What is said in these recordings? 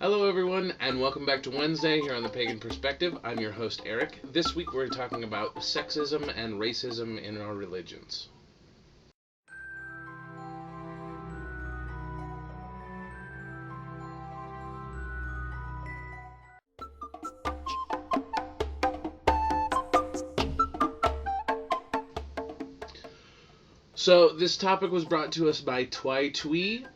Hello everyone, and welcome back to Wednesday here on the Pagan Perspective. I'm your host Eric. This week we're talking about sexism and racism in our religions. So this topic was brought to us by Twy Twee.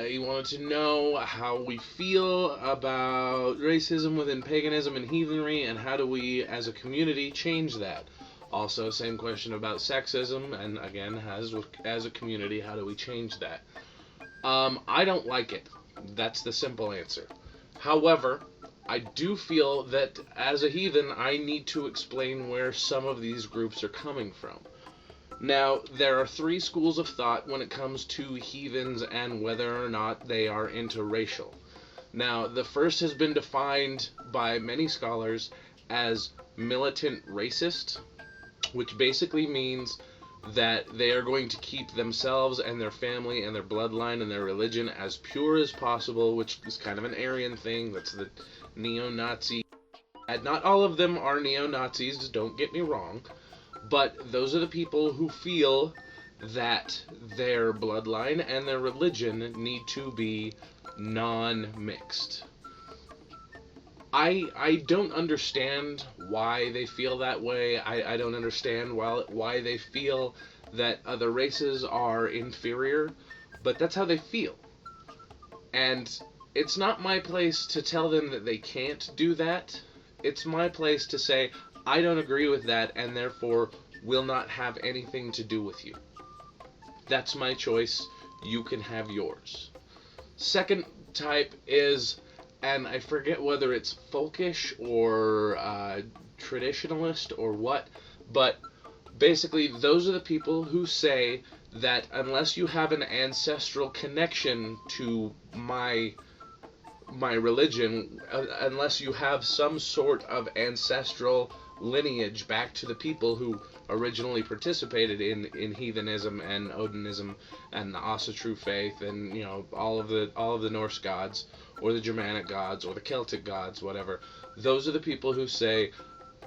He wanted to know how we feel about racism within paganism and heathenry, and how do we as a community change that. Also, same question about sexism, and again, as a community, how do we change that? I don't like it. That's the simple answer. However, I do feel that as a heathen, I need to explain where some of these groups are coming from. Now, there are three schools of thought when it comes to heathens and whether or not they are interracial. Now, the first has been defined by many scholars as militant racist, which basically means that they are going to keep themselves and their family and their bloodline and their religion as pure as possible, which is kind of an Aryan thing. That's the neo-Nazi. And not all of them are neo-Nazis, don't get me wrong. But those are the people who feel that their bloodline and their religion need to be non-mixed. I don't understand why they feel that way. I don't understand why they feel that other races are inferior, but that's how they feel. And it's not my place to tell them that they can't do that. It's my place to say, I don't agree with that, and therefore will not have anything to do with you. That's my choice. You can have yours. Second type is, and I forget whether it's folkish or traditionalist or what, but basically those are the people who say that unless you have an ancestral connection to my religion, unless you have some sort of ancestral lineage back to the people who originally participated in heathenism and Odinism and the Asatru faith and all of the Norse gods or the Germanic gods or the Celtic gods, whatever. Those are the people who say,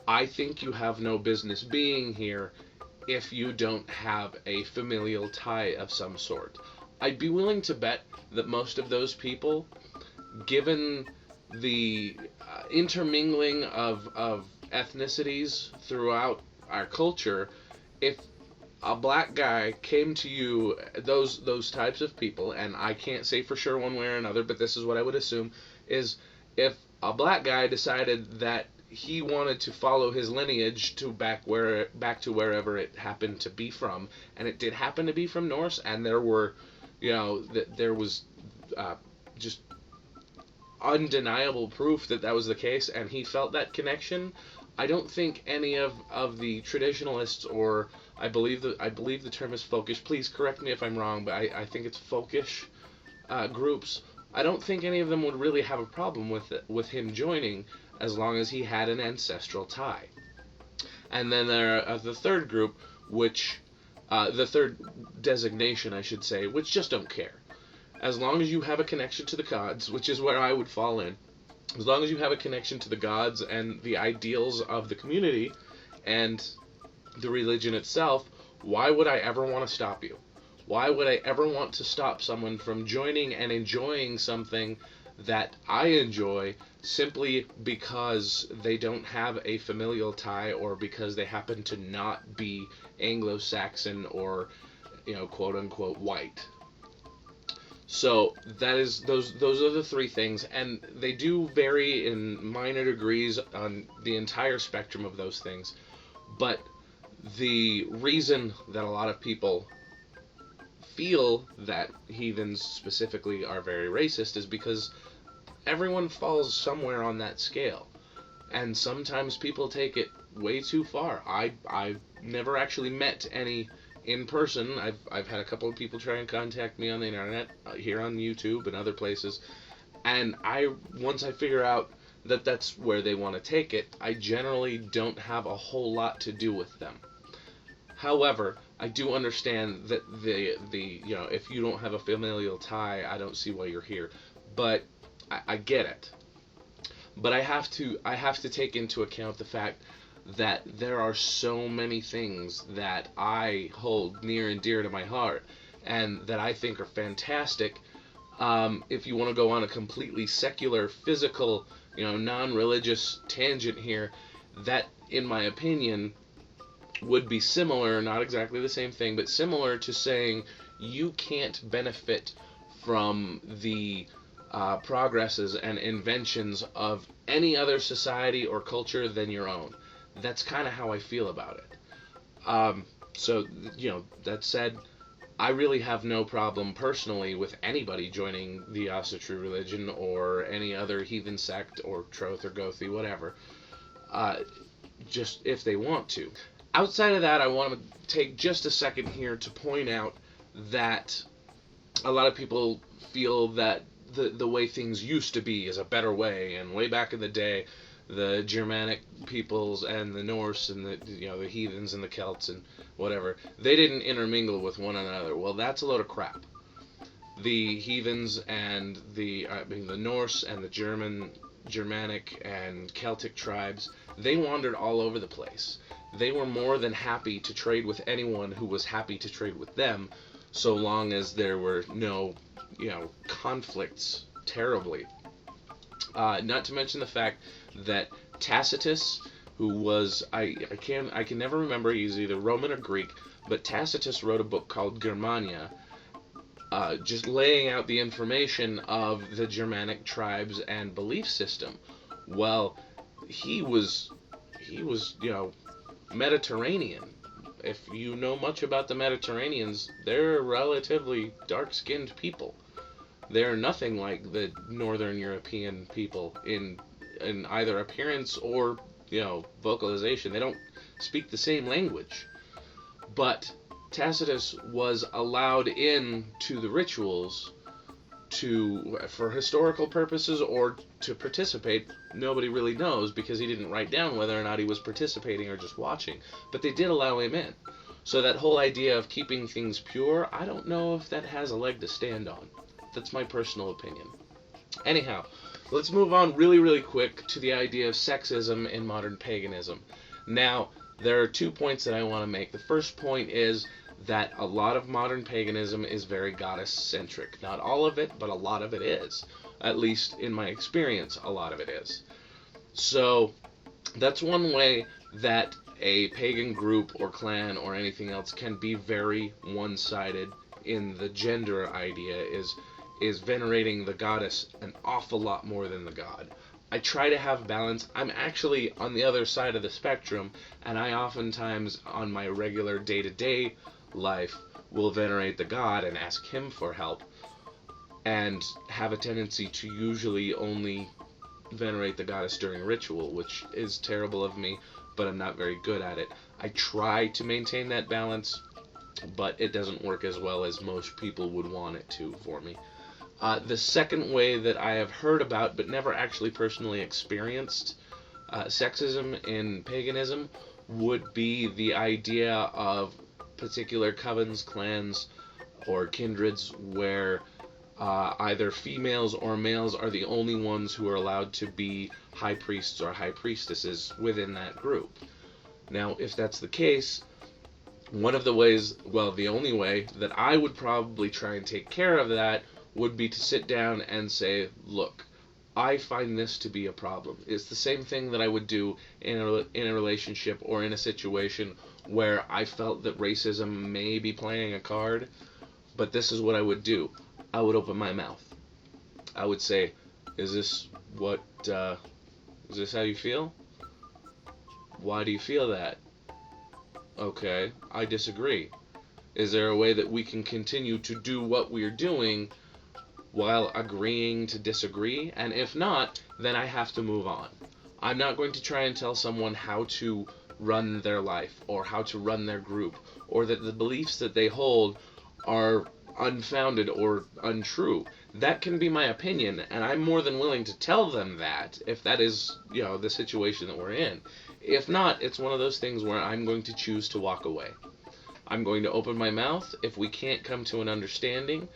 I think you have no business being here if you don't have a familial tie of some sort. I'd be willing to bet that most of those people, given the intermingling of ethnicities throughout our culture, if a black guy came to you, those types of people, and I can't say for sure one way or another, but this is what I would assume, is if a black guy decided that he wanted to follow his lineage to back to wherever it happened to be from, and it did happen to be from Norse, and there were, there was just undeniable proof that was the case, and he felt that connection, I don't think any of the traditionalists, or I believe the term is folkish, please correct me if I'm wrong, but I think it's folkish groups, I don't think any of them would really have a problem with him joining as long as he had an ancestral tie. And then there are the third group, which the third designation I should say, which just don't care. As long as you have a connection to the gods, which is where I would fall in, as long as you have a connection to the gods and the ideals of the community and the religion itself, why would I ever want to stop you? Why would I ever want to stop someone from joining and enjoying something that I enjoy simply because they don't have a familial tie or because they happen to not be Anglo-Saxon or, quote unquote white? So those are the three things, and they do vary in minor degrees on the entire spectrum of those things. But the reason that a lot of people feel that heathens specifically are very racist is because everyone falls somewhere on that scale, and sometimes people take it way too far. I've never actually met any in person. I've had a couple of people try and contact me on the internet, here on YouTube and other places, and once I figure out that that's where they want to take it, I generally don't have a whole lot to do with them. However, I do understand that if you don't have a familial tie, I don't see why you're here. But I get it. But I have to take into account the fact that there are so many things that I hold near and dear to my heart and that I think are fantastic. If you want to go on a completely secular, physical, non-religious tangent here, that, in my opinion, would be similar, not exactly the same thing, but similar to saying you can't benefit from the progresses and inventions of any other society or culture than your own. That's kind of how I feel about it. So, that said, I really have no problem personally with anybody joining the Asa True Religion or any other heathen sect or Troth or Gothi, whatever, just if they want to. Outside of that, I want to take just a second here to point out that a lot of people feel that the way things used to be is a better way, and way back in the day, the Germanic peoples and the Norse and the heathens and the Celts and whatever, they didn't intermingle with one another. Well, that's a load of crap. The heathens and the Norse and the Germanic and Celtic tribes, they wandered all over the place. They were more than happy to trade with anyone who was happy to trade with them, so long as there were no, conflicts terribly. Not to mention the fact that Tacitus, who was, I can never remember, he's either Roman or Greek, but Tacitus wrote a book called Germania, just laying out the information of the Germanic tribes and belief system. Well, he was Mediterranean. If you know much about the Mediterraneans, they're relatively dark-skinned people. They're nothing like the Northern European people in either appearance or, vocalization. They don't speak the same language. But Tacitus was allowed in to the rituals for historical purposes or to participate. Nobody really knows because he didn't write down whether or not he was participating or just watching. But they did allow him in. So that whole idea of keeping things pure, I don't know if that has a leg to stand on. That's my personal opinion. Anyhow, let's move on really, really quick to the idea of sexism in modern paganism. Now, there are 2 points that I want to make. The first point is that a lot of modern paganism is very goddess-centric. Not all of it, but a lot of it is. At least in my experience, a lot of it is. So, that's one way that a pagan group or clan or anything else can be very one-sided in the gender idea is venerating the goddess an awful lot more than the god. I try to have balance. I'm actually on the other side of the spectrum, and I oftentimes, on my regular day-to-day life, will venerate the god and ask him for help, and have a tendency to usually only venerate the goddess during ritual, which is terrible of me, but I'm not very good at it. I try to maintain that balance, but it doesn't work as well as most people would want it to for me. The second way that I have heard about, but never actually personally experienced, sexism in paganism would be the idea of particular covens, clans, or kindreds where either females or males are the only ones who are allowed to be high priests or high priestesses within that group. Now, if that's the case, one of the ways, well, the only way that I would probably try and take care of that would be to sit down and say, look, I find this to be a problem. It's the same thing that I would do in a relationship or in a situation where I felt that racism may be playing a card, but this is what I would do. I would open my mouth. I would say, is this how you feel? Why do you feel that? Okay, I disagree. Is there a way that we can continue to do what we're doing while agreeing to disagree? And if not, then I have to move on. I'm not going to try and tell someone how to run their life or how to run their group, or that the beliefs that they hold are unfounded or untrue. That can be my opinion, and I'm more than willing to tell them that if that is, the situation that we're in. If not, it's one of those things where I'm going to choose to walk away. I'm going to open my mouth. If we can't come to an understanding,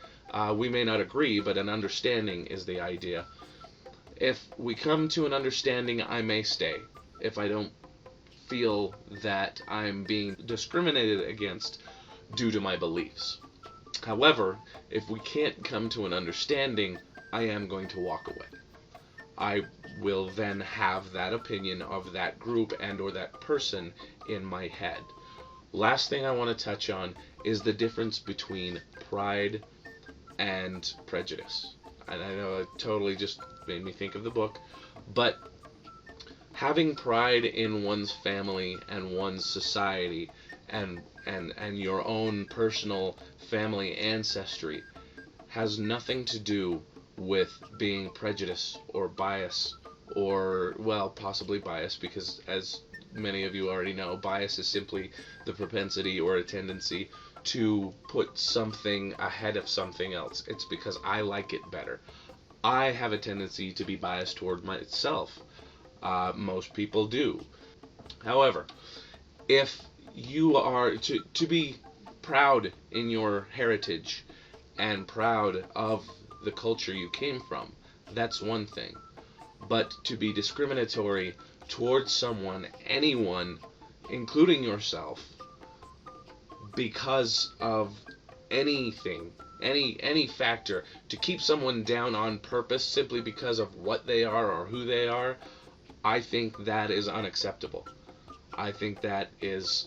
we may not agree, but an understanding is the idea. If we come to an understanding, I may stay. If I don't feel that I'm being discriminated against due to my beliefs. However, if we can't come to an understanding, I am going to walk away. I will then have that opinion of that group and or that person in my head. Last thing I want to touch on is the difference between pride and prejudice. And I know it totally just made me think of the book, but having pride in one's family and one's society and your own personal family ancestry has nothing to do with being prejudiced or bias, or, well, possibly bias, because as many of you already know, bias is simply the propensity or a tendency to put something ahead of something else. It's because I like it better. I have a tendency to be biased toward myself. Most people do. However, if you are to be proud in your heritage and proud of the culture you came from, that's one thing. But to be discriminatory towards someone, anyone, including yourself, because of anything, any factor, to keep someone down on purpose simply because of what they are or who they are, I think that is unacceptable. I think that's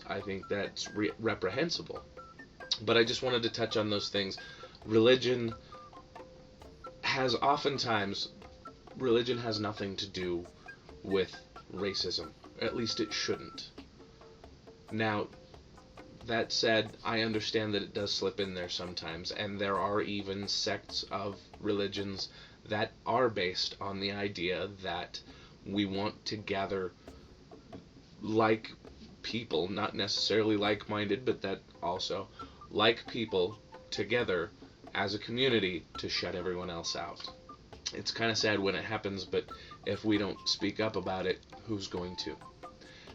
reprehensible. But I just wanted to touch on those things. Religion has nothing to do with racism. At least it shouldn't. Now, that said, I understand that it does slip in there sometimes, and there are even sects of religions that are based on the idea that we want to gather like people, not necessarily like-minded, but that also, like people together as a community to shut everyone else out. It's kind of sad when it happens, but if we don't speak up about it, who's going to?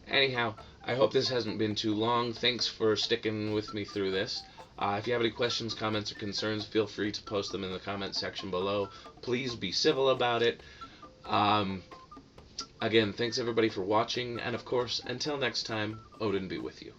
Anyhow, I hope this hasn't been too long. Thanks for sticking with me through this. If you have any questions, comments, or concerns, feel free to post them in the comment section below. Please be civil about it. Again, thanks everybody for watching, and of course, until next time, Odin be with you.